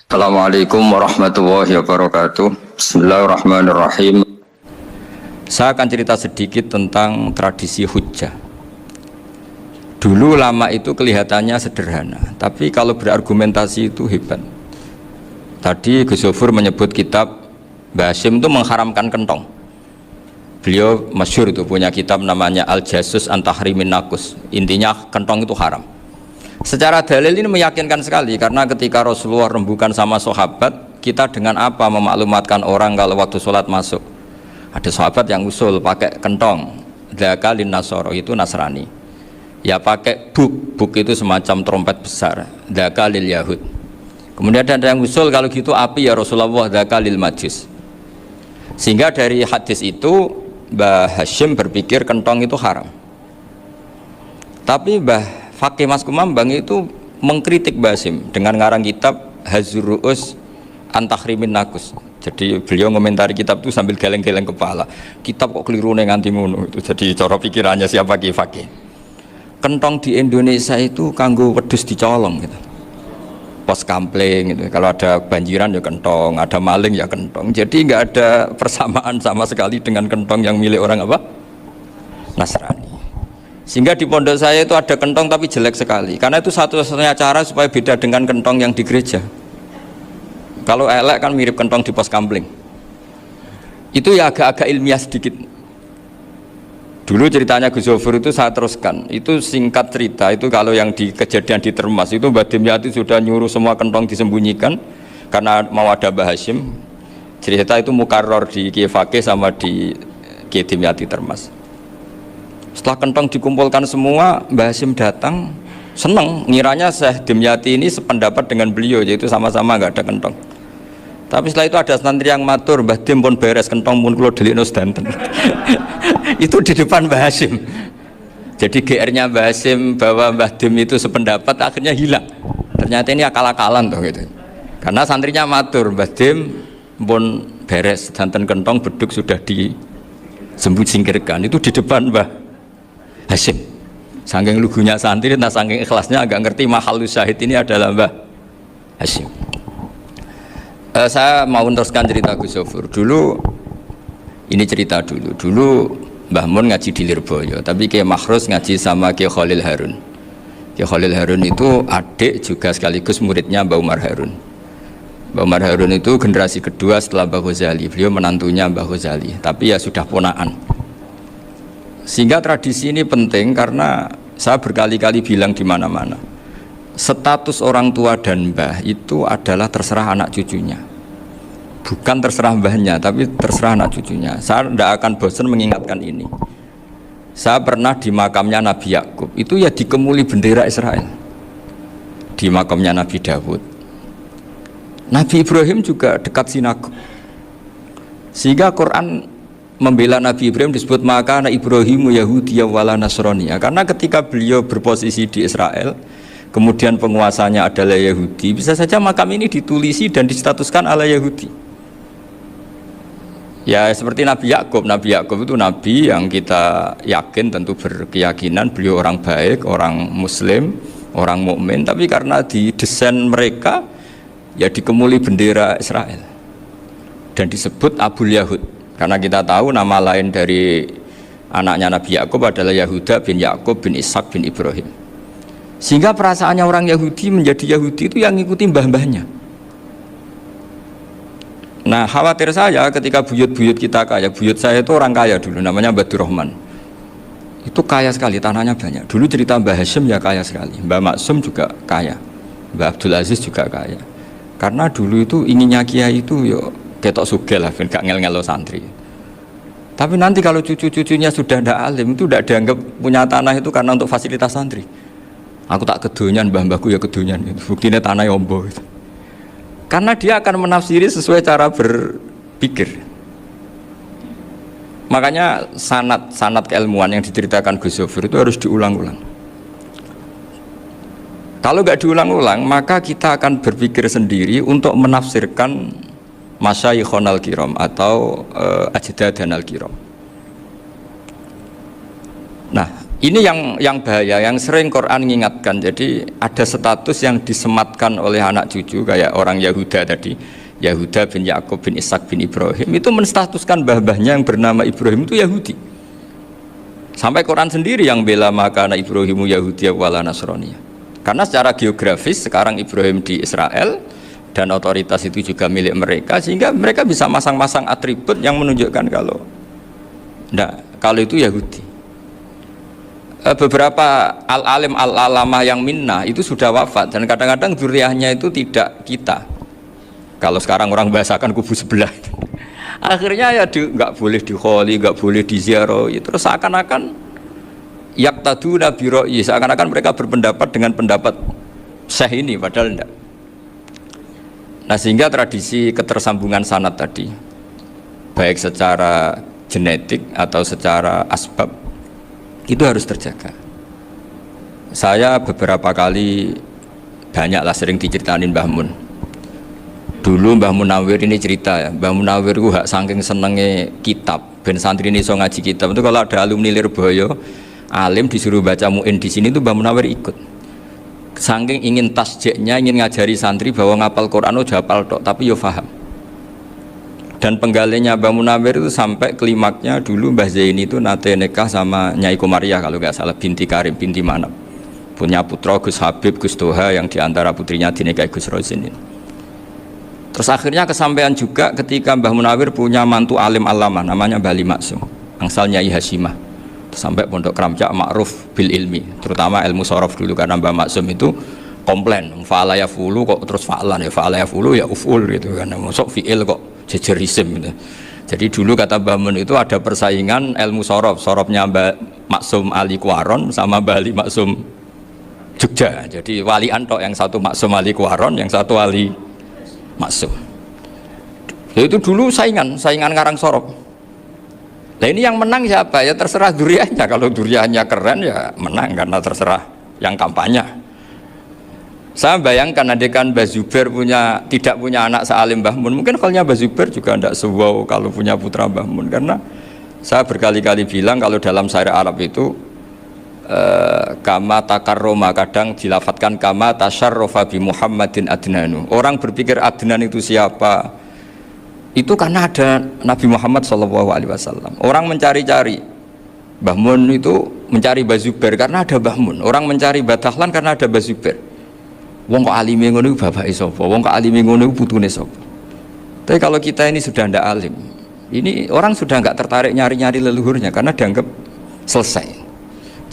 Assalamualaikum warahmatullahi wabarakatuh. Bismillahirrahmanirrahim. Saya akan cerita sedikit tentang tradisi hujjah. Dulu lama itu kelihatannya sederhana, tapi kalau berargumentasi itu hebat. Tadi Gus Zofur menyebut kitab Mbah Hasyim itu mengharamkan kentong. Beliau masyhur itu punya kitab namanya Al-Jasus an Tahrimin Nakus. Intinya kentong itu haram. Secara dalil ini meyakinkan sekali, karena ketika Rasulullah rembukan sama sahabat, kita dengan apa memaklumatkan orang kalau waktu sholat masuk? Ada sahabat yang usul pakai kentong, dzakalin nasoro, itu Nasrani. Ya pakai buk itu semacam trompet besar, dzakalil Yahud. Kemudian ada yang usul kalau gitu api ya Rasulullah, dzakalil Majus. Sehingga dari hadis itu Mbah Hasyim berpikir kentong itu haram. Tapi Mbah Fakih Mas Kumambang itu mengkritik Mbah Hasyim dengan ngarang kitab Hazurru'us an Tahrimin Nakus. Jadi beliau komentari kitab itu sambil geleng-geleng kepala. Kitab kok keliru nganti ngono itu. Jadi cara pikirannya siapa Ki Fakih. Kentong di Indonesia itu kanggo wedhus dicolong gitu. Pos kampling gitu. Kalau ada banjiran ya kentong, ada maling ya kentong. Jadi nggak ada persamaan sama sekali dengan kentong yang milik orang apa? Nasrani. Sehingga di pondok saya itu ada kentong tapi jelek sekali, karena itu satu-satunya cara supaya beda dengan kentong yang di gereja. Kalau elek kan mirip kentong di pos kampling. Itu ya agak-agak ilmiah sedikit. Dulu ceritanya Gus Zofur itu saya teruskan. Itu singkat cerita, itu kalau yang di kejadian di Termas itu Mbah Dimyati sudah nyuruh semua kentong disembunyikan karena mau ada Mbah Hasyim. Cerita itu mukarrar di Kiai Fakih sama di Kiai Dimyati Termas. Setelah kentong dikumpulkan semua, Mbah Hasyim datang, seneng, ngiranya Syekh Dimyati ini sependapat dengan beliau, yaitu sama-sama nggak ada kentong. Tapi setelah itu ada santri yang matur, Mbah Dim pun beres kentong pun kulo delikno sedanten. Itu di depan Mbah Hasyim. Jadi GR-nya Mbah Hasyim bahwa Mbah Dim itu sependapat akhirnya hilang. Ternyata ini akal-akalan tuh gitu. Karena santrinya matur, Mbah Dim pun beres sedanten kentong beduk sudah disingkirkan. Itu di depan Mbah Hasyim. Saking lugunya santri, nah saking ikhlasnya agak ngerti mahalus syahid ini adalah Mbah Hasyim. Saya mau meneruskan cerita Gus Zofur. Dulu ini cerita dulu Mbah Mun ngaji di Lirboyo, tapi Kiai Makhrus ngaji sama Kiai Khalil Harun. Kiai Khalil Harun itu adik juga sekaligus muridnya Mbah Umar Harun. Mbah Umar Harun itu generasi kedua setelah Mbah Ghazali. Beliau menantunya Mbah Ghazali, tapi ya sudah ponaan. Sehingga tradisi ini penting karena saya berkali-kali bilang di mana-mana, status orang tua dan mbah itu adalah terserah anak cucunya, bukan terserah mbahnya, tapi terserah anak cucunya. Saya tidak akan bosan mengingatkan ini. Saya pernah di makamnya Nabi Yakub, itu ya dikemuli bendera Israel. Di makamnya Nabi Dawud, Nabi Ibrahim juga dekat sinagog. Sehingga Quran membela Nabi Ibrahim disebut maka anak Ibrahimu Yahudi wala Nasrani, karena ketika beliau berposisi di Israel, kemudian penguasanya adalah Yahudi, bisa saja makam ini ditulisi dan distatuskan ala Yahudi. Ya seperti Nabi Yakub. Nabi Yakub itu nabi yang kita yakin, tentu berkeyakinan beliau orang baik, orang muslim, orang mukmin, tapi karena di desain mereka ya dikemuli bendera Israel dan disebut Abul Yahud. Karena kita tahu nama lain dari anaknya Nabi Yakub adalah Yahuda bin Yakub bin Ishak bin Ibrahim. Sehingga perasaannya orang Yahudi menjadi Yahudi itu yang ngikuti mbah-mbahnya. Nah khawatir saya ketika buyut-buyut kita kaya. Buyut saya itu orang kaya dulu, namanya Badur Rahman. Itu kaya sekali, tanahnya banyak. Dulu cerita Mbah Hasyim ya kaya sekali. Mbah Maksum juga kaya, Mbah Abdul Aziz juga kaya. Karena dulu itu inginnya kiai itu yo ketok sugih lah, gak ngel-ngelo santri. Tapi nanti kalau cucu-cucunya sudah tidak alim, itu tidak dianggap punya tanah itu karena untuk fasilitas santri. Aku tak kedonyan, mbah-mbahku ya kedonyan. Buktinya tanah yombo itu. Karena dia akan menafsiri sesuai cara berpikir. Makanya sanad keilmuan yang diceritakan Gus Zofur itu harus diulang-ulang. Kalau nggak diulang-ulang, maka kita akan berpikir sendiri untuk menafsirkan Masyayikhonal Kiram atau Ajdadanal Kiram. Nah, Ini yang bahaya, yang sering Quran mengingatkan. Jadi ada status yang disematkan oleh anak cucu kayak orang Yahuda tadi, Yahuda bin Yakub bin Ishak bin Ibrahim itu menstatuskan mbah-mbahnya yang bernama Ibrahim itu Yahudi. Sampai Quran sendiri yang bela maka anak Ibrahimu Yahudi wala Nasrani. Karena secara geografis sekarang Ibrahim di Israel dan otoritas itu juga milik mereka, sehingga mereka bisa masang-masang atribut yang menunjukkan kalau itu Yahudi. Beberapa al-alim al-alamah yang minnah itu sudah wafat dan kadang-kadang dzurriyyahnya itu tidak kita. Kalau sekarang orang bahasakan kubu sebelah. Akhirnya ya nggak boleh dikholi, nggak boleh diziarah. Terus seakan-akan yaqtaduna bi ra'yi, seakan-akan mereka berpendapat dengan pendapat syekh ini, padahal enggak. Nah, sehingga tradisi ketersambungan sanad tadi, baik secara genetik atau secara asbab, itu harus terjaga. Saya beberapa kali banyaklah sering diceritain Mbah Mun. Dulu Mbah Munawir ini cerita ya, Mbah Munawir itu saking senenge kitab, ben santri ini so ngaji kitab. Itu kalau ada alumni Lirboyo, alim disuruh baca muin di sini itu Mbah Munawir ikut. Saking ingin tasjeknya, ingin ngajari santri bahwa ngapal Quran udah hafal tok, tapi yo paham. Dan penggalinya Mbah Munawir itu sampai klimaknya dulu Mbah Zaini itu nate nikah sama Nyai Komariah kalau nggak salah, binti Karim, binti Manap, punya putra Gus Habib, Gus Toha yang diantara putrinya dinikahi Gus Rozin ini. Terus akhirnya kesampaian juga ketika Mbah Munawir punya mantu alim alamah namanya Mbah Ali Maksum, angsal Nyai Hasimah, sampai pondok Kramjak ma'ruf bil ilmi, terutama ilmu sorof dulu karena Mbah Maksum itu komplain, fa'ala ya fulu kok terus fa'lan ya fa'ala ya fulu ya uf'ul gitu kan, masuk fi'il kok jejer isim gitu. Jadi dulu kata Mbah Mun itu ada persaingan ilmu sorof, sorofnya Mbah Maksum Ali Kuaron sama Mbah Ali Maksum Jogja. Jadi walian tok, yang satu Maksum Ali Kuaron, yang satu Ali Maksum. Ya itu dulu saingan ngarang sorof. Nah ini yang menang siapa? Ya terserah duriannya. Kalau duriannya keren ya menang karena terserah yang kampanye. Saya bayangkan adekan Mbah Zubair tidak punya anak sealim Mbah Mun, mungkin kalau Mbah Zubair juga tidak sewow kalau punya putra Mbah Mun, karena saya berkali-kali bilang kalau dalam syair Arab itu kama takarroma, kadang dilafatkan kama tasyarrofa bi Muhammadin adnanu. Orang berpikir Adnan itu siapa? Itu karena ada Nabi Muhammad SAW. Orang mencari-cari Mbah Mun itu mencari Mbah Zubair karena ada Mbah Mun. Orang mencari Mbah Dahlan karena ada Mbah Zubair. Wong kok alime ngono iku bapake sapa? Wong kok alime ngono iku putune sapa? Tapi kalau kita ini sudah ndak alim, ini orang sudah nggak tertarik nyari-nyari leluhurnya karena dianggap selesai.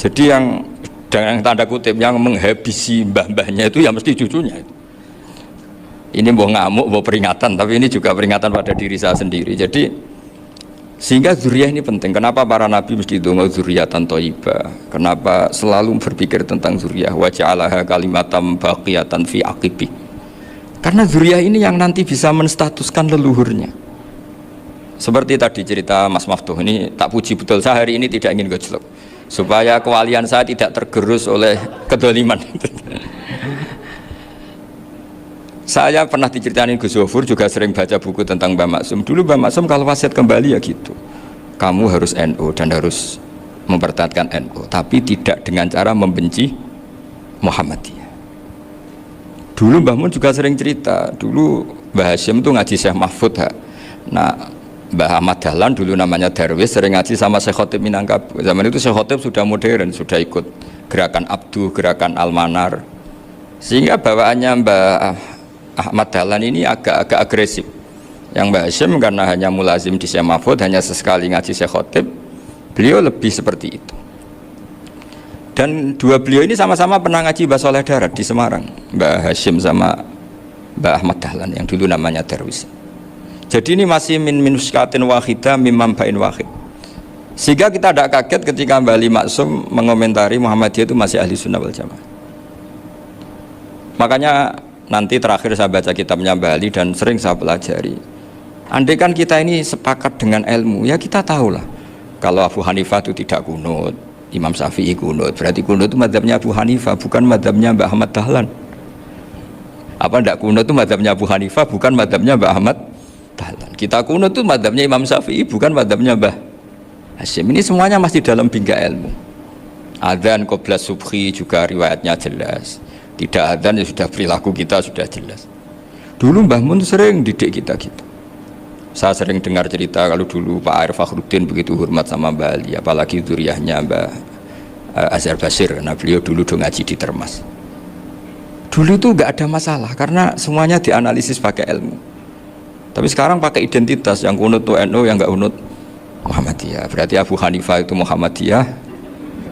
Jadi yang dengan tanda kutip yang menghabisi mbah-mbahnya itu ya mesti cucunya. Ini mau ngamuk, mau peringatan, tapi ini juga peringatan pada diri saya sendiri. Jadi sehingga zuriyah ini penting. Kenapa para nabi mesti donga zuriyatan thayyibah? Kenapa selalu berpikir tentang zuriyah? Wa ja'alaha kalimatam baqiyatan fi aqibi. Karena zuriyah ini yang nanti bisa menstatuskan leluhurnya. Seperti tadi cerita Mas Maftuh, ini tak puji betul, saya hari ini tidak ingin gojlok supaya kewalian saya tidak tergerus oleh kedoliman. Saya pernah diceritain Gus Zofur, juga sering baca buku tentang Mbah Maksum. Dulu Mbah Maksum kalau wasiat kembali ya gitu, kamu harus NU dan harus mempertahankan NU, tapi tidak dengan cara membenci Muhammadiyah. Dulu Mbah Mun juga sering cerita, dulu Mbah Hashim itu ngaji Syekh Mahfud. Nah, Mbah Ahmad Dahlan dulu namanya Darwis sering ngaji sama Syekh Khotib Minangkabau. Zaman itu Syekh Khotib sudah modern, sudah ikut gerakan Abdu, gerakan Almanar, sehingga bawaannya Mbah Ahmad Dahlan ini agak agresif. Yang Mbah Hashim karena hanya mulazim di Syekh Mahfud, hanya sesekali ngaji Syekh Khotib, beliau lebih seperti itu. Dan dua beliau ini sama-sama pernah ngaji Mbah Soleh Darat di Semarang, Mbah Hashim sama Mbah Ahmad Dahlan yang dulu namanya Darwis. Jadi ini masih min minuskatin wahidah mimam bain wahid. Sehingga kita tidak kaget ketika Mbah Ali Maksum mengomentari Muhammadiyah itu masih ahli sunnah wal jamaah. Makanya nanti terakhir saya baca kitabnya Mbah Ali dan sering saya pelajari. Andai kan kita ini sepakat dengan ilmu, ya kita tahulah kalau Abu Hanifah itu tidak kunut, Imam Syafi'i kunut, berarti kunut itu mazhabnya Abu Hanifah, bukan mazhabnya Mbah Ahmad Dahlan. Apa tidak kunut itu mazhabnya Abu Hanifah, bukan mazhabnya Mbah Ahmad Dahlan. Kita kunut itu mazhabnya Imam Syafi'i, bukan mazhabnya Mbah Hashim. Ini semuanya masih dalam bingkai ilmu. Adzan qabla subhi juga riwayatnya jelas. Tidak adzan ya sudah perilaku kita sudah jelas. Dulu Mbah Mun sering didik kita gitu. Saya sering dengar cerita kalau dulu Pak Arif Fakhruddin begitu hormat sama Mbah Ali, apalagi duriahnya Mbah Azhar Basir, karena beliau dulu ngaji di Termas. Dulu itu nggak ada masalah karena semuanya dianalisis pakai ilmu. Tapi sekarang pakai identitas, yang kunut tuh NU, yang nggak kunut Muhammadiyah. Berarti Abu Hanifah itu Muhammadiyah,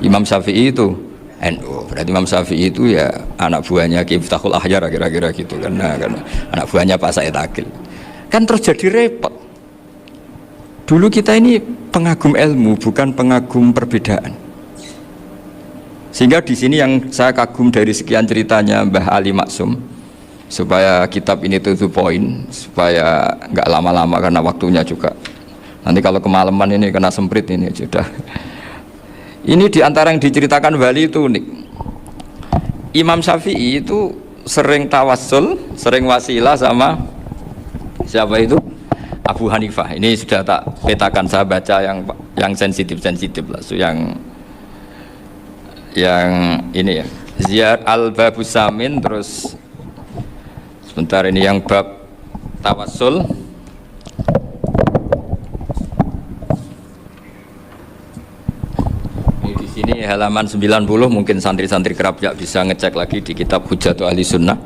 Imam Syafi'i itu NU. Berarti Imam Syafi'i itu ya anak buahnya Ki Miftahul Ahyar kira-kira gitu karena anak buahnya Pak Said Akil. Kan terus jadi repot. Dulu kita ini pengagum ilmu bukan pengagum perbedaan. Sehingga di sini yang saya kagum dari sekian ceritanya Mbah Ali Maksum, supaya kitab ini to the point, supaya nggak lama-lama karena waktunya juga. Nanti kalau kemalaman ini kena semprit ini sudah. Ini diantara yang diceritakan Bali itu unik. Imam Syafi'i itu sering tawassul, sering wasilah sama siapa itu? Abu Hanifah. Ini sudah tak petakan, saya baca yang sensitif lah, so yang ini ya. Ziyad al-Babus Samin, terus sebentar ini yang bab tawassul. Ini di sini halaman 90, mungkin santri-santri kerap ya bisa ngecek lagi di kitab Hujatul Ahli Sunnah.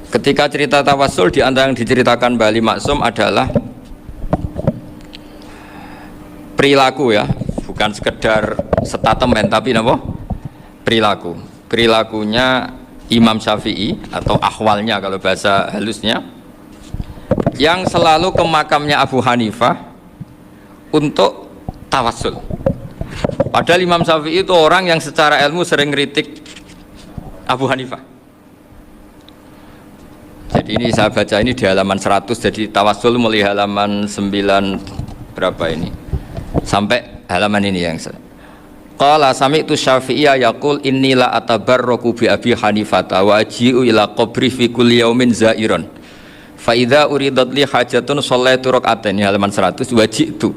Ketika cerita tawassul, di antara yang diceritakan Bali Maksum adalah perilaku ya, bukan sekedar statement tapi apa? Perilakunya Imam Syafi'i atau ahwalnya kalau bahasa halusnya, yang selalu ke makamnya Abu Hanifah untuk tawassul. Padahal Imam Syafi'i itu orang yang secara ilmu sering kritik Abu Hanifah. Jadi ini saya baca ini di halaman 100, jadi tawassul mulai halaman 9 berapa ini sampai halaman ini yang saya. Qala sami'tu Syafi'iyya yaqul inni la atabarraku bi Abi Hanifah wa aji'u ila qabri fi kulli yaumin za'iran. Fa idza uridat li hajatun shallaitu rak'atain, halaman 100, waji'tu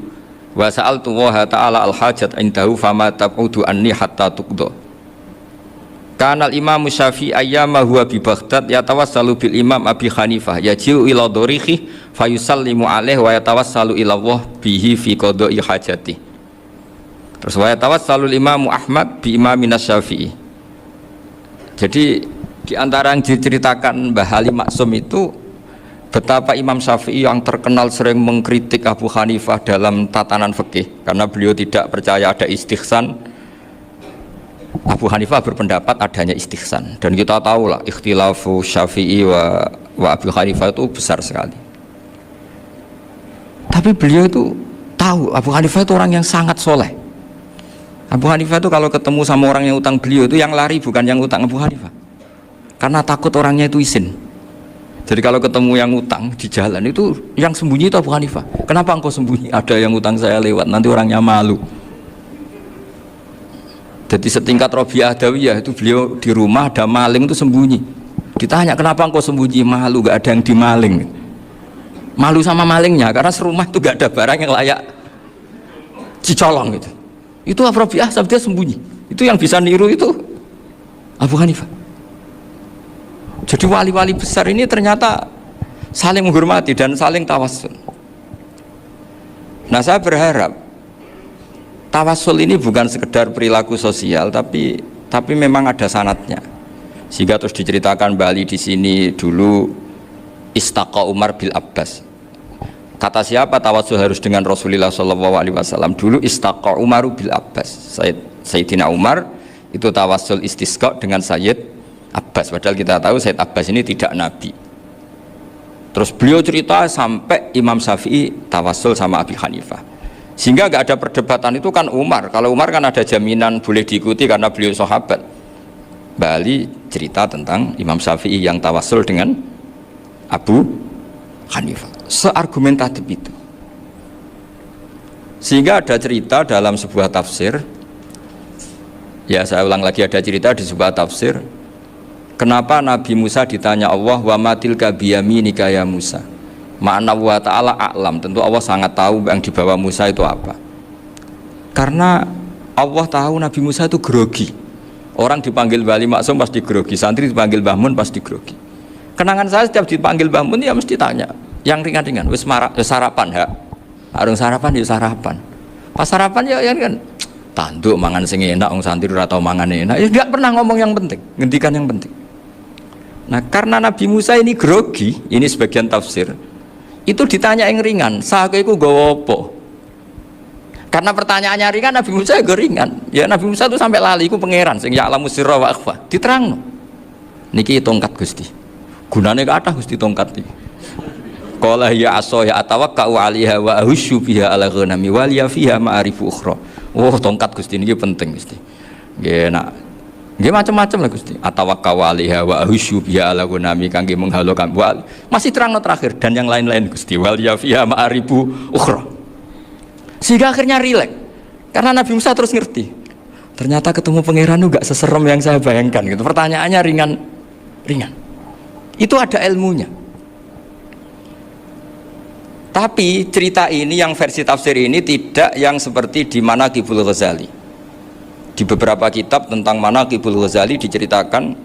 wa sa'altu wa ta'ala al hajat indahu fama tab'udu anni hatta tuqda. Kanal Imam Syafi'i ayyama huwa bi Baghdad yatawassalu bil Imam Abi Hanifah yaji'u ila dorihi fayusallimu alaihi wa yatawassalu ila Allah bihi fi qada'i hajati. Terus wa yatawassalu Imam Ahmad bi Imaminas Syafi'i. Jadi di antara yang diceritakan Mbah Ali Maksum itu betapa Imam Syafi'i yang terkenal sering mengkritik Abu Hanifah dalam tatanan fikih karena beliau tidak percaya ada istihsan. Abu Hanifah berpendapat adanya istihsan, dan kita tahu lah ikhtilafu Syafi'i wa Abu Hanifah itu besar sekali. Tapi beliau itu tahu Abu Hanifah itu orang yang sangat soleh. Abu Hanifah itu kalau ketemu sama orang yang utang beliau itu yang lari bukan yang utang Abu Hanifah, karena takut orangnya itu izin. Jadi kalau ketemu yang utang di jalan itu yang sembunyi itu Abu Hanifah. Kenapa engkau sembunyi? Ada yang utang saya lewat, nanti orangnya malu. Jadi setingkat Robiah Adawiyah itu beliau di rumah ada maling itu sembunyi. Ditanya kenapa engkau sembunyi? Malu, gak ada yang dimaling. Malu sama malingnya karena serumah itu gak ada barang yang layak dicolong gitu. Itu Robiah sabda sembunyi. Itu yang bisa niru itu Abu Hanifah. Jadi wali-wali besar ini ternyata saling menghormati dan saling tawassul. Nah saya berharap tawassul ini bukan sekedar perilaku sosial, tapi memang ada sanatnya. Sehingga terus diceritakan Bali di sini dulu istaqa Umar bil Abbas. Kata siapa tawassul harus dengan Rasulullah SAW? Dulu istaqa Umar bil Abbas. Sayyidina Umar itu tawassul istisqa dengan Sayyid Abbas. Padahal kita tahu Sayyid Abbas ini tidak nabi. Terus beliau cerita sampai Imam Syafi'i tawassul sama Abi Hanifah. Sehingga nggak ada perdebatan itu kan Umar. Kalau Umar kan ada jaminan boleh diikuti karena beliau sahabat. Bali cerita tentang Imam Syafi'i yang tawassul dengan Abu Hanifah. Seargumentatif itu. Sehingga ada cerita dalam sebuah tafsir. Ya saya ulang lagi, ada cerita di sebuah tafsir. Kenapa Nabi Musa ditanya Allah wa matilka biyaminika ya Musa? Ma'ana wa ta'ala a'lam, tentu Allah sangat tahu yang dibawa Musa itu apa. Karena Allah tahu Nabi Musa itu grogi. Orang dipanggil Wali Maksum pasti grogi, santri dipanggil Mbah Mun pasti grogi. Kenangan saya setiap dipanggil Mbah Mun ya mesti tanya, yang ringan-ringan, wis sarapan ya. Arung sarapan ya sarapan. Pas sarapan ya kan tanduk mangan sing enak, wong santri ora tau mangan enak. Ya enggak pernah ngomong yang penting, ngendikan yang penting. Nah, karena Nabi Musa ini grogi, ini sebagian tafsir. Itu ditanya yang ringan, "Sake iku nggawa apa?" Karena pertanyaannya ringan, Nabi Musa juga ringan. Ya Nabi Musa itu sampai lali, itu pangeran sing ya'lamu sirra wa akhfa. Diterangno. Niki tongkat Gusti. Gunane kathah Gusti tongkat iki. Qala ya asaya atawakka'u 'alaiha wa ahusyu biha 'ala ghanami wal ya fiha ma'arifu ukhra. Oh, tongkat Gusti niki penting Gusti. Nggih nak. Nggih macam-macam lah Gusti. Atawakka'u 'alaiha wa ahusyu biha 'ala ghanami kangge menghalokan. Masih terangno terakhir dan yang lain-lain Gusti. Wal ya fiha ma'arifu ukhra. Sehingga akhirnya rileks karena Nabi Musa terus ngerti ternyata ketemu pangeran itu gak seserem yang saya bayangkan gitu. Pertanyaannya ringan itu ada ilmunya. Tapi cerita ini yang versi tafsir ini tidak yang seperti di Manaqibul Ghazali. Di beberapa kitab tentang Manaqibul Ghazali diceritakan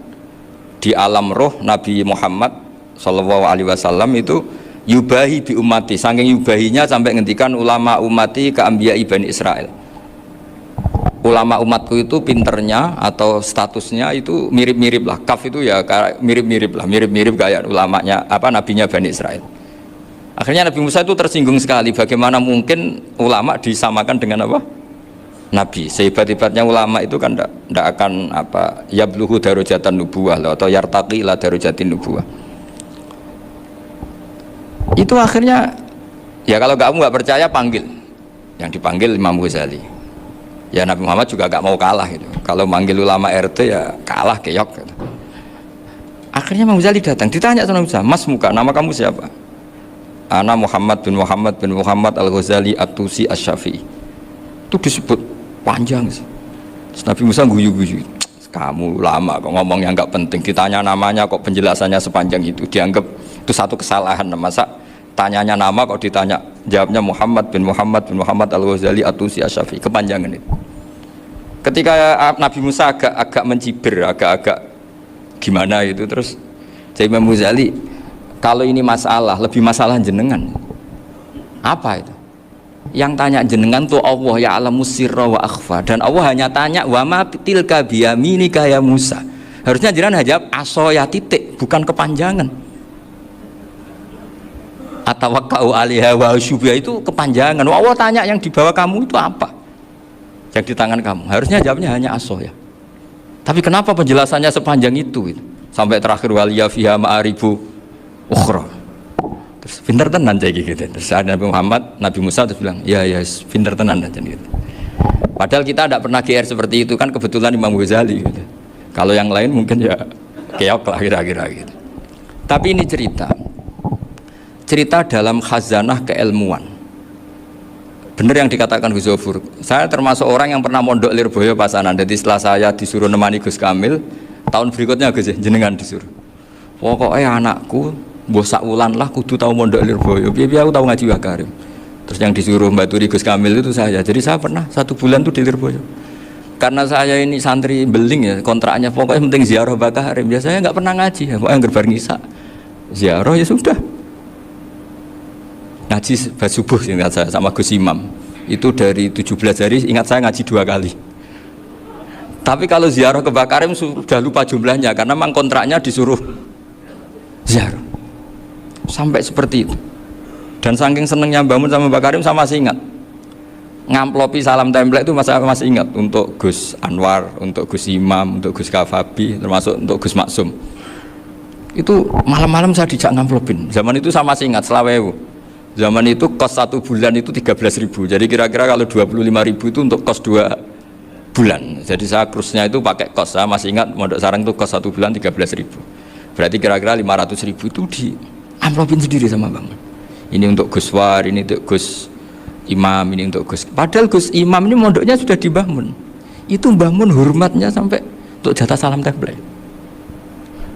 di alam roh Nabi Muhammad SAW itu yubahi bi ummati, saking yubahinya sampai ngendikan ulama ummati ke anbiya Bani Israel. Ulama umatku itu pinternya atau statusnya itu mirip-mirip lah. Kaf itu ya mirip-mirip kayak ulamanya nabinya Bani Israel. Akhirnya Nabi Musa itu tersinggung sekali, bagaimana mungkin ulama disamakan dengan apa? Nabi. Sehebat-hebatnya ulama itu kan tidak akan yabluhu darajatan nubuwah atau yartaqi ila darajatin nubuwah. Itu akhirnya ya kalau kamu nggak percaya panggil, yang dipanggil Imam Ghazali. Ya Nabi Muhammad juga nggak mau kalah gitu. Kalau manggil ulama RT ya kalah keok gitu. Akhirnya Imam Ghazali datang, ditanya sama Musa, "Mas muka, nama kamu siapa?" "Ana Muhammad bin Muhammad Al-Ghazali At-Tusi Asy-Syafi'i." Itu disebut panjang sih. Terus Nabi Musa guyu-guyu, "Kamu ulama kok ngomong yang nggak penting, ditanya namanya kok penjelasannya sepanjang itu, dianggap itu satu kesalahan. Masa tanyanya nama kok ditanya jawabnya Muhammad bin Muhammad Al-Ghazali At-Tusi Asy-Syafi'i, kepanjangan itu." Ketika Nabi Musa agak mencibir, agak gimana itu, terus jadi Imam Ghazali, "Kalau ini masalah, lebih masalah jenengan." Apa itu? Yang tanya jenengan tuh Allah ya'lamu sirra wa akhfa, dan Allah hanya tanya wa ma tilka biyaminika ya Musa. Harusnya jenengan jawab asoya titik, bukan kepanjangan. Atawakka'u 'alaiha wa asyubiha itu kepanjangan. Allah tanya yang di bawah kamu itu apa? Yang di tangan kamu. Harusnya jawabnya hanya asoya. Tapi kenapa penjelasannya sepanjang itu? Sampai terakhir waliya fiha ma'aribu ukhra. Terus pinter tenan aja gitu. Terus ada Nabi Musa terus bilang, "Ya pinter tenan aja gitu." Padahal kita tidak pernah GR seperti itu, kan kebetulan Imam Ghazali gitu. Kalau yang lain mungkin ya keok lah kira-kira gitu. Tapi ini cerita dalam khazanah keilmuan. Benar yang dikatakan Gus Zofur. Saya termasuk orang yang pernah mondok Lirboyo pasanan. Jadi setelah saya disuruh nemani Gus Kamil, tahun berikutnya Gus jenengan disuruh. Pokoknya anakku bosak wulan lah kudu tahu mondok Lirboyo. Biar aku tahu ngaji Mbah Karim. Terus yang disuruh mbaturi Gus Kamil itu saya. Jadi saya pernah 1 bulan tuh di Lirboyo. Karena saya ini santri beling ya, kontraknya pokoknya penting ziarah Mbah Karim. Biasanya nggak pernah ngaji ya, pokoknya gerbar ngisa. Ziarah ya sudah. Ngaji subuh ingat saya sama Gus Imam itu dari 17 hari ingat saya ngaji 2 kali. Tapi kalau ziarah ke Mbah Karim sudah lupa jumlahnya karena memang kontraknya disuruh ziarah sampai seperti itu. Dan saking senengnya bangun sama Mbah Karim saya masih ingat ngamplopi salam template itu masih ingat untuk Gus Anwar, untuk Gus Imam, untuk Gus Kafabi, termasuk untuk Gus Maksum. Itu malam-malam saya dijak ngamplopin. Zaman itu saya masih ingat selawewu. Zaman itu kos 1 bulan itu 13.000. Jadi kira-kira kalau 25.000 itu untuk kos 2 bulan. Jadi saya krusnya itu pakai kos. Saya masih ingat Mondok Sarang itu kos 1 bulan 13.000. Berarti kira-kira 500.000 itu di amplopin sendiri sama Bang. Ini untuk Gus War, ini untuk Gus Imam, ini untuk Gus. Padahal Gus Imam ini mondoknya sudah di Mbah Mun. Itu Mbah Mun hormatnya sampai untuk jatah salam template.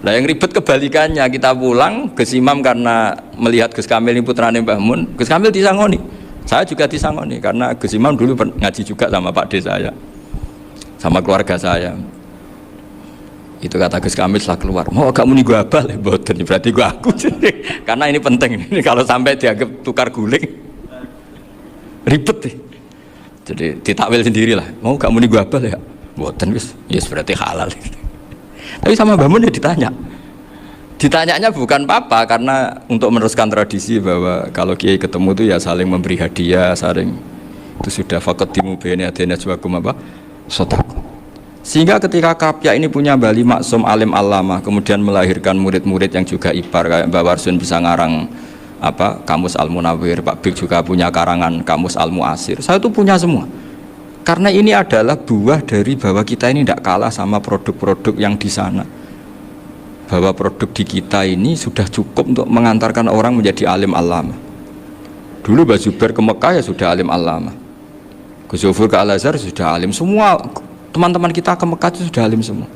Nah yang ribet kebalikannya, kita pulang Gus Imam karena melihat Gus Kamil ini putrane Mbah Mun, Gus Kamil disangoni, Saya juga disangoni karena Gus Imam dulu ngaji juga sama Pak D saya, sama keluarga saya. Itu kata Gus Kamil setelah keluar, mau agak muni gua abal ya, boten berarti gua aku. Karena ini penting, ini kalau sampai dianggap tukar guling ribet nih. Jadi ditakwil sendiri lah, mau gak muni gua abal ya, boten wis, yes berarti halal. Tapi sama Mbah Mun ya ditanyanya bukan apa, karena untuk meneruskan tradisi bahwa kalau kiai ketemu itu ya saling memberi hadiah, saling itu sudah faqaddimu baina yadayna najwakum apa sotaku. Sehingga ketika Kapya ini punya Bali Maksum alim allamah, kemudian melahirkan murid-murid yang juga ipar, kayak Mbak Warsun bisa ngarang apa Kamus Al-Munawwir, Pak Bik juga punya karangan Kamus Al-Mu'asir. Saya itu punya semua. Karena ini adalah buah dari bahwa kita ini tidak kalah sama produk-produk yang di sana. Bahwa produk di kita ini sudah cukup untuk mengantarkan orang menjadi alim allamah. Dulu Mbak Zubair ke Mekah ya sudah alim allamah. Gus Zufur ke Al-Azhar sudah alim semua. Teman-teman kita ke Mekah itu sudah alim semua.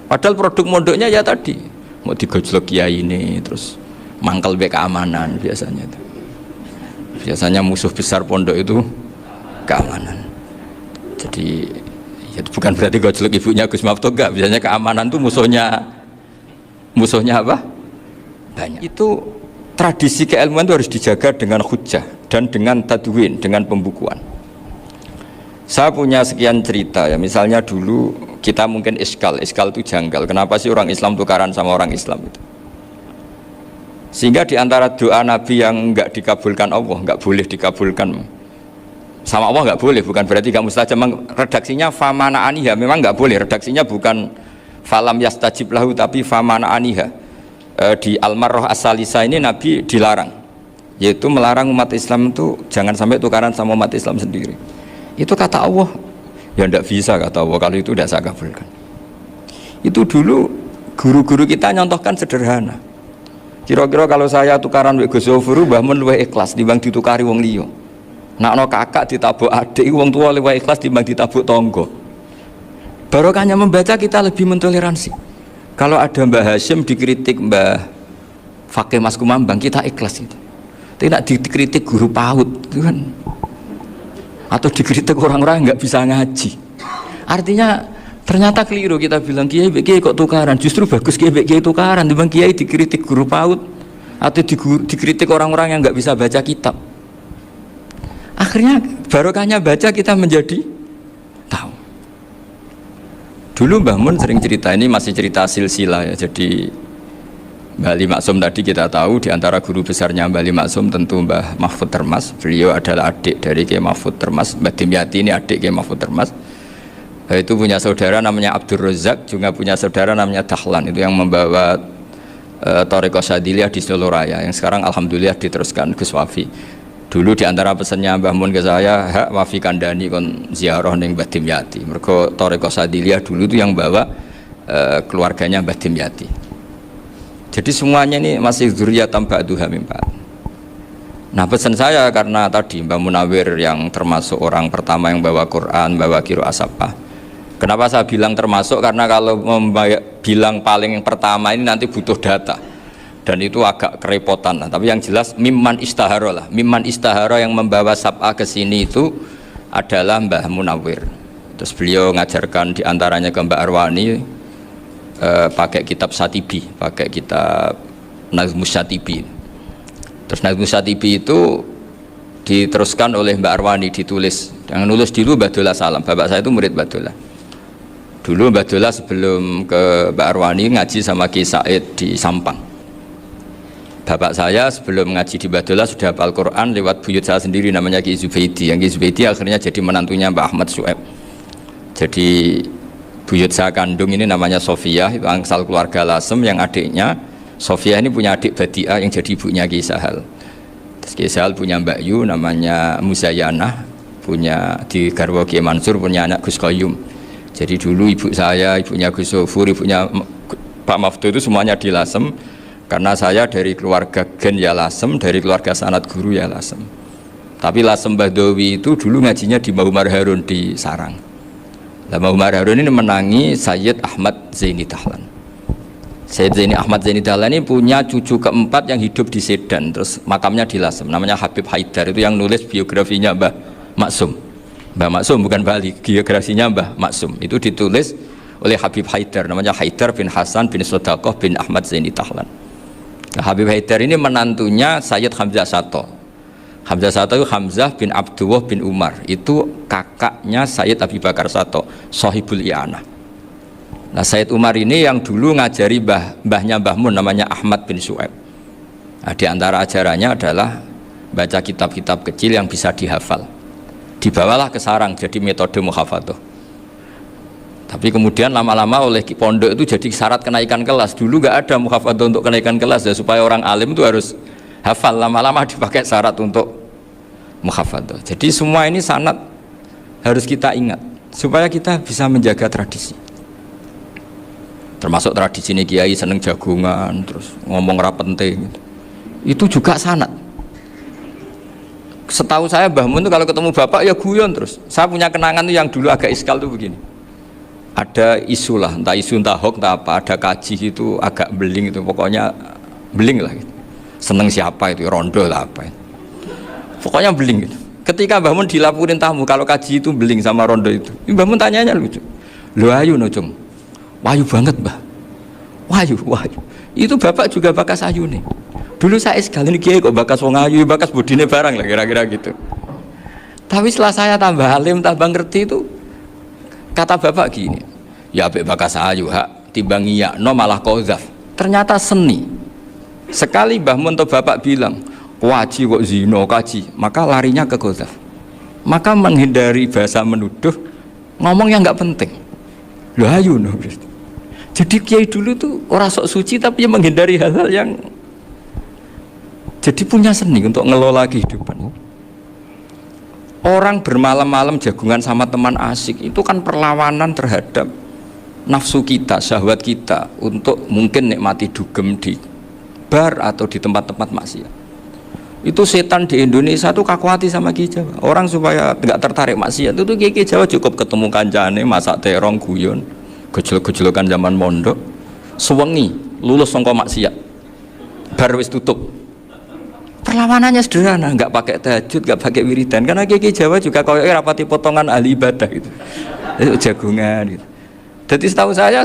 Padahal produk mondoknya ya tadi mau digojlok kiai ini, terus mangkel be keamanan biasanya itu. Biasanya musuh besar pondok itu keamanan. Jadi ya bukan berarti gojlok ibunya Gus Maftuh enggak. Biasanya keamanan itu musuhnya apa? Banyak. Itu tradisi keilmuan itu harus dijaga dengan hujjah dan dengan tadwin, dengan pembukuan. Saya punya sekian cerita ya, misalnya dulu kita mungkin iskal itu janggal. Kenapa sih orang Islam tukaran sama orang Islam itu? Sehingga diantara doa Nabi yang enggak dikabulkan Allah, enggak boleh dikabulkan sama Allah, enggak boleh, bukan berarti enggak mustajab. Redaksinya famana aniha, memang enggak boleh. Redaksinya bukan falam yastajib lahu tapi famana aniha. Di Al-Marrah As-Salisa ini Nabi dilarang, yaitu melarang umat Islam itu jangan sampai tukaran sama umat Islam sendiri. Itu kata Allah, ya tidak bisa kata Allah, kalau itu tidak saya kabulkan. Itu dulu guru-guru kita nyontohkan sederhana. Kira-kira kalau saya tukaran wek Gus Zofuru, Mbah Mun luwih ikhlas dibanding ditukari wong liya. Nakno kakak ditabuk adik, wong tua luwih ikhlas dibanding ditabuk tonggo. Barokahnya membaca kita lebih mentoleransi. Kalau ada Mbah Hashim dikritik Mbah Fakih Mas Kumambang, kita ikhlas itu. Tidak dikritik guru PAUD, itu kan. Atau dikritik orang-orang nggak bisa ngaji. Artinya ternyata keliru kita bilang kiai kok tukaran. Justru bagus kiai tukaran dibanding kiai dikritik guru PAUD atau dikritik orang-orang yang nggak bisa baca kitab. Akhirnya barokahnya baca kita menjadi tahu. Dulu Mbah Mun sering cerita, ini masih cerita silsilah ya. Jadi Bali Maksum tadi kita tahu di antara guru besarnya Bali Maksum tentu Mbah Mahfud Termas. Beliau adalah adik dari Kiai Mahfud Termas. Mbah Dimyati ini adik Kiai Mahfud Termas. Itu punya saudara namanya Abdur Razak, juga punya saudara namanya Dahlan, itu yang membawa Thariqah Syadiliyah di Solo Raya yang sekarang alhamdulillah diteruskan Gus Wafi. Dulu di antara pesannya Mbah Mun ke saya, hak Wafi kandani kon ziarah ning Mbah Dimyati. Mergo Thariqah Syadiliyah dulu itu yang bawa keluarganya Mbah Dimyati. Jadi semuanya ini masih dzurriyyatan ba'duha min ba'd. Nah pesan saya karena tadi Mbah Munawwir yang termasuk orang pertama yang bawa Quran, bawa qiraah sabah. Kenapa saya bilang termasuk? Karena kalau bilang paling pertama ini nanti butuh data. Dan itu agak kerepotan lah. Tapi yang jelas mimman istahara lah. Mimman istahara yang membawa sabah ke sini itu adalah Mbah Munawwir. Terus beliau ngajarkan diantaranya ke Mbak Arwani, pakai kitab Satibi, pakai kitab Nazmus Satibi. Terus Nazmus Satibi itu diteruskan oleh Mbak Arwani, ditulis. Yang nulis dulu Mbak Dola Salam. Bapak saya itu murid Mbak Dola. Dulu Mbak Dola sebelum ke Mbak Arwani ngaji sama Ki Said di Sampang. Bapak saya sebelum ngaji di Mbak Dola sudah hafal Quran lewat buyut saya sendiri namanya Ki Zubaidi. Yang Ki Zubaidi akhirnya jadi menantunya Mbak Ahmad Su'eb. Jadi buyut saya kandung ini namanya Sofia, itu asal keluarga Lasem, yang adiknya Sofia ini punya adik Badiah yang jadi ibunya Ki Sahal. Terus Ki Sahal punya Mbak Yu namanya Muzayanah, punya di garwa Ki Mansur punya anak Gus Qayyum. Jadi dulu ibu saya, ibunya Gus Sofur, ibunya Pak Maftuh itu semuanya di Lasem. Karena saya dari keluarga Gen ya Lasem, dari keluarga sanad guru ya Lasem. Tapi Lasem Bahdawi itu dulu ngajinya di Mbah Umar Harun di Sarang. Mbah Umar Harun ini menangi Sayyid Ahmad Zaini Dahlan. Sayyid Zaini Ahmad Zaini Dahlan ini punya cucu keempat yang hidup di Sedan, terus makamnya di Lasem, namanya Habib Haidar, itu yang nulis biografinya Mbah Maksum. Mbah Maksum bukan Bali, biografinya Mbah Maksum itu ditulis oleh Habib Haidar, namanya Haidar bin Hasan bin Sodaqoh bin Ahmad Zaini Dahlan. Nah, Habib Haidar ini menantunya Sayyid Hamzah Sato. Hamzah Sato itu Hamzah bin Abdullah bin Umar, itu kakaknya Sayyid Abi Bakar Sato, Sohibul I'anah. Nah, Sayyid Umar ini yang dulu ngajari mbahnya Mbah Mun, namanya Ahmad bin Su'aib. Nah, di antara ajarannya adalah baca kitab-kitab kecil yang bisa dihafal. Dibawalah ke sarang jadi metode muhafadzah. Tapi kemudian lama-lama oleh pondok itu jadi syarat kenaikan kelas. Dulu nggak ada muhafadzah untuk kenaikan kelas ya, supaya orang alim itu harus hafal. Lama-lama dipakai syarat untuk muhafadzah. Jadi semua ini sanad harus kita ingat supaya kita bisa menjaga tradisi. Termasuk tradisi ini kiai seneng jagungan, terus ngomong ra penting gitu. Itu juga sanad. Setahu saya Mbah Mun itu kalau ketemu bapak ya guyon terus. Saya punya kenangan tuh yang dulu agak iskal tuh begini. Ada isu lah, entah isu entah hoax entah apa, ada kaji itu agak beling itu, pokoknya beling lah gitu. Seneng siapa itu, rondo lah apa itu. Pokoknya beling gitu. Ketika Mbah Mun dilaporin tamu kalau kaji itu beling sama rondo itu, Mbah Mun tanyanya lucu. Lho ayo no cung. Wahyu banget Mbah, wahyu. Itu bapak juga bakas ayu nih. Dulu saya sekali ini kiai kok bakas wong ayu, bakas budine barang lah kira-kira gitu. Tapi setelah saya tambah alim, tambah ngerti itu, kata bapak gini, ya abek bakas ayu hak timbang iya, no malah qauzaf. Ternyata seni. Sekali Mbah Mun atau bapak bilang, waji kok zino kaji, maka larinya ke qauzaf. Maka menghindari bahasa menuduh, ngomong yang nggak penting. Loh ayu no. Jadi kiai dulu tuh orang sok suci tapi yang menghindari hal-hal yang jadi punya seni untuk ngelola kehidupan. Orang bermalam-malam jagungan sama teman asik itu kan perlawanan terhadap nafsu kita, syahwat kita untuk mungkin nikmati dugem di bar atau di tempat-tempat maksiat. Itu setan di Indonesia tuh kakuati sama Ki Jawa. Orang supaya nggak tertarik maksiat itu Ki Jawa cukup ketemu kancane masak terong guyon, gejol-gejolokan zaman mondok, sewengi lulus sangka maksiat, bar wis tutup. Perlawanannya sederhana, nggak pakai tahajud, nggak pakai wiridan, karena Ki Jawa juga koyoke rapati potongan ahli ibadah gitu, itu jagungan gitu. Jadi setahu saya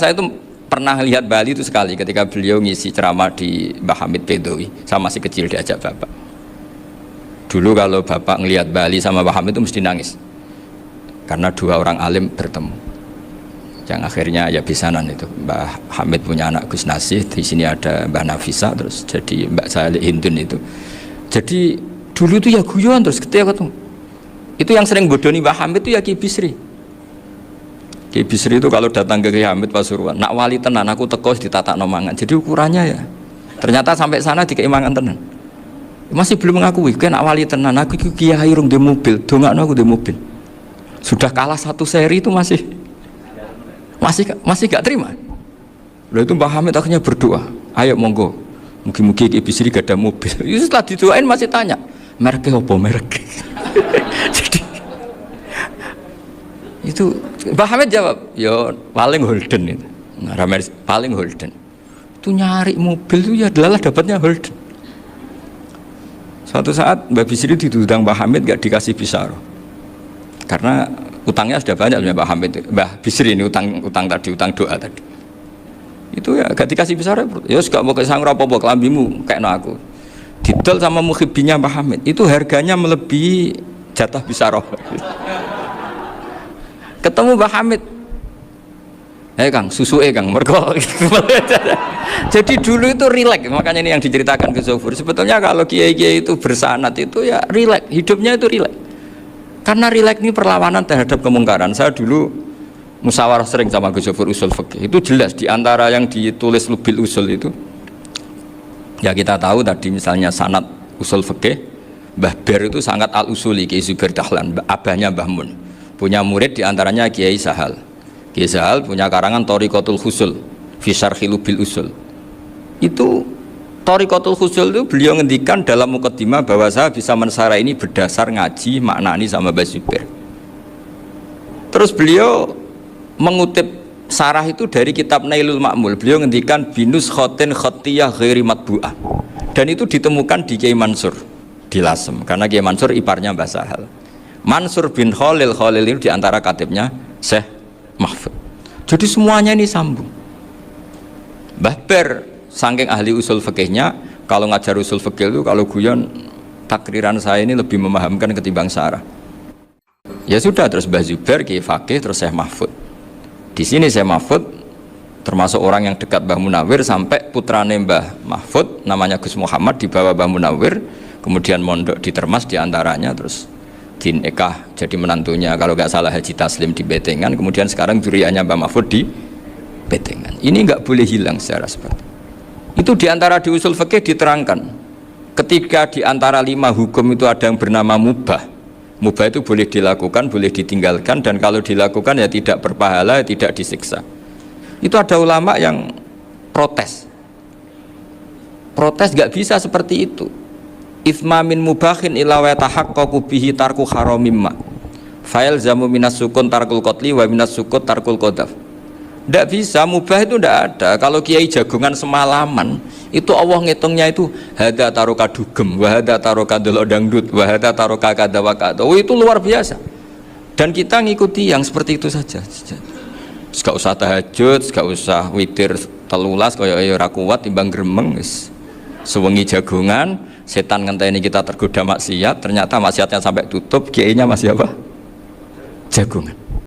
itu pernah lihat Bali itu sekali ketika beliau ngisi ceramah di Mbah Hamid Bedowi. Saya masih kecil diajak bapak. Dulu kalau bapak ngelihat Bali sama Mbah Hamid itu mesti nangis karena dua orang alim bertemu. Yang akhirnya ya bisanan itu. Mbah Hamid punya anak Gus Nasih, di sini ada Mbah Nafisa, terus jadi Mbak Salih Hindun itu. Jadi dulu itu ya guyon terus ketika ketemu. Itu yang sering bodoni Mbah Hamid itu ya Ki Bisri. Ki Bisri itu kalau datang ke Ki Hamid Pasuruan, nak wali tenan aku teko ditata nomangan. Jadi ukurannya ya, ternyata sampai sana dikeimangan tenan. Masih belum mengakui, kan nak wali tenan aku kiai rung di mobil, dongakno aku di mobil. Sudah kalah satu seri itu masih gak terima. Lalu itu Mbah Hamid akhirnya berdoa, ayo monggo, mugi-mugi Ki Bisri gak ada mobil. Itu setelah didoain masih tanya, mereknya apa merek? Jadi itu Mbah Hamid jawab, ya paling Holden itu, paling Holden. Itu nyari mobil itu ya adalah dapatnya Holden. Suatu saat Mbah Bisri ditudang Mbah Hamid gak dikasih bisaroh, karena utangnya sudah banyak Mbah Hamid, Mbah Bisri ini utang tadi, utang doa tadi. Itu ya gak dikasih bisaroh, ya gak mau kesang rapopo kelambimu kayak no aku. Didol sama muhibbinya Mbah Hamid, itu harganya melebihi jatah bisaroh. Ketemu Mbah Hamid, Kang, susu Kang, mergo. Jadi dulu itu rileks, makanya ini yang diceritakan ke Zofur. Sebetulnya kalau kiai-kiai itu bersanad itu ya rileks, hidupnya itu rileks. Karena rileks ini perlawanan terhadap kemungkaran. Saya dulu musyawarah sering sama Gus Zofur usul fikih. Itu jelas di antara yang ditulis Lubil Usul itu. Ya kita tahu tadi misalnya sanad usul fikih, Mbah Ber itu sangat al-usuli, Kiai Zubair Dahlan, abahnya Mbah Mun. Punya murid diantaranya Kiai Sahal. Kiai Sahal punya karangan Thariqatul Husul fi Syarhi Lubil Usul. Itu Thariqatul Husul itu beliau ngendikan dalam mukaddimah bahwa saya bisa mensarah ini berdasar ngaji maknani sama Mbah Zubair. Terus beliau mengutip Sarah itu dari kitab Nailul Ma'mul. Beliau ngendikan binus khotin khotiyah ghairi matbu'ah. Dan itu ditemukan di Kiai Mansur di Lasem. Karena Kiai Mansur iparnya Mbah Sahal. Mansur bin Khalil ini diantara katibnya Syekh Mahfud. Jadi semuanya ini sambung. Mbah Ber saking ahli usul fikihnya, kalau ngajar usul fikih itu kalau guyon takriran saya ini lebih memahamkan ketimbang Sarah. Ya sudah, terus Mbah Zubair Kiai Fakih, terus Syekh Mahfud. Di sini Syekh Mahfud termasuk orang yang dekat Mbah Munawir, sampai putrane Mbah Mahfud namanya Gus Muhammad dibawa Mbah Munawir, kemudian mondok di Termas diantaranya, terus dinikah jadi menantunya kalau nggak salah Haji Taslim di Betengan, kemudian sekarang juriannya Mbah Mahfud di Betengan. Ini nggak boleh hilang secara seperti itu. Diantara di usul fikih diterangkan, ketika diantara 5 hukum itu ada yang bernama mubah. Mubah itu boleh dilakukan, boleh ditinggalkan, dan kalau dilakukan ya tidak berpahala, tidak disiksa. Itu ada ulama yang protes nggak bisa seperti itu. Ithma min mubahin ila wa tahaqqaqu bihi tarku haramimma fa'il zamu minas sukun tarkul qatli wa minas sukut tarkul qadaf. Tidak bisa, mubah itu tidak ada. Kalau kiai jagongan semalaman itu Allah ngitungnya itu hada taroka dugem, wa hada taroka delok dangdut, wa hada taroka kada wa kada. Oh, itu luar biasa. Dan kita ngikuti yang seperti itu saja. Gak usah tahajud, gak usah witir telulas kaya ora kuat timbang gremeng wis. Sewengi jagongan, setan ngenteni kita tergoda maksiat, ternyata maksiatnya sampai tutup, kiainya masih apa? Jagongan.